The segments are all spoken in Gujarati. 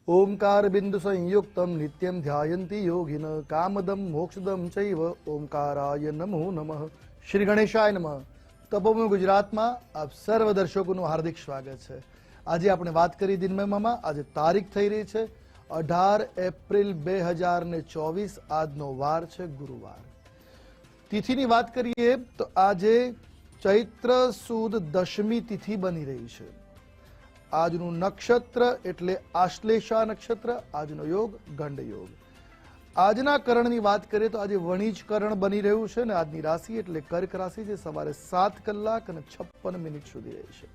ओंकार बिंदु संयुक्तम नित्यम ध्यायन्ति योगिन कामदम मोक्षदम चैव ओंकाराय नमो नमः। श्री गणेशाय नमः। તપોભૂમિ ગુજરાતમાં આપ સર્વ દર્શકોનું હાર્દિક સ્વાગત છે। આજે આપણે વાત કરી દિનમયમાં આજે તારીખ થઈ રહી છે 18 એપ્રિલ 2024। આજનો વાર છે ગુરુવાર। તિથિની વાત કરીએ તો આજે ચૈત્ર સુદ દશમી તિથિ બની રહી છે। આજનું નક્ષત્ર એટલે આશ્લેષા નક્ષત્ર। આજનો યોગ ગંડ યોગ। આજના કરણની વાત કરીએ તો આજે વણિજ કરણ બની રહ્યું છે અને આજની રાશિ એટલે કર્ક રાશિ જે સવારે 7 કલાક અને 56 મિનિટ સુધી રહેશે।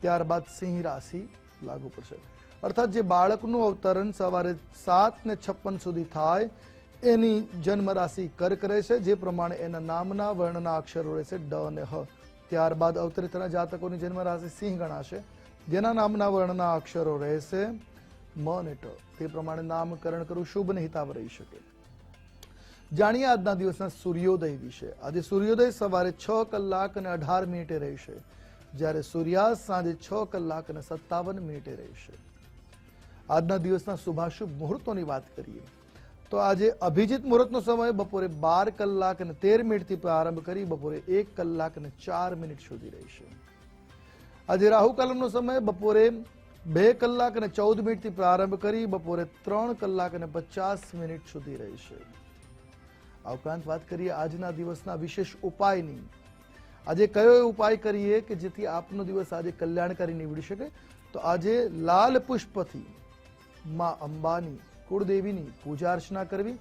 ત્યારબાદ સિંહ રાશિ લાગુ પડશે, અર્થાત જે બાળકનું અવતરણ સવારે 7 ને 56 સુધી થાય એની જન્મ રાશિ કર્ક રહેશે, જે પ્રમાણે એના નામના વર્ણના અક્ષરો રહેશે ડ અને હ। ત્યારબાદ અવતરિતના જાતકોની જન્મ રાશિ સિંહ ગણાશે, જેના નામના વર્ણના અક્ષરો રહેશે મ અને ટ। તે પ્રમાણે નામકરણ કરવું શુભ અને હિતાવ રહી શકે। જાણીએ આજના દિવસના સૂર્યોદય વિશે। આજે સૂર્યોદય સવારે 6 કલાક અને 18 મિનિટે રહેશે, જ્યારે સૂર્યાસ્ત સાંજે 6 કલાક અને 57 મિનિટે રહેશે। આજના દિવસના શુભાશુભ મુહૂર્તોની વાત કરીએ તો આજે અભિજીત મુહૂર્તનો સમય બપોરે 12 કલાક અને 13 મિનિટથી પ્રારંભ કરી બપોરે 1 કલાક અને 4 મિનિટ સુધી રહેશે। આજે રાહુકાલમનો સમય બપોરે 2 કલાક અને 14 મિનિટથી પ્રારંભ કરી બપોરે 3 કલાક અને 50 મિનિટ સુધી રહેશે। આ ઉપરાંત વાત કરીએ આજના દિવસના વિશેષ ઉપાયની। આજે કયો ઉપાય કરીએ કે જેથી આપનો દિવસ આજે કલ્યાણકારી નીવડી શકે, તો આજે લાલ પુષ્પથી માં અંબાની કુળદેવીની પૂજા અર્ચના કરવી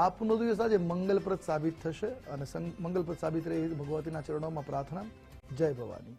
આપનો દિવસ આજે મંગલપ્રદ સાબિત થશે અને મંગલપ્રદ સાબિત રહે ભગવતીના ચરણોમાં પ્રાર્થના। જય ભવાની।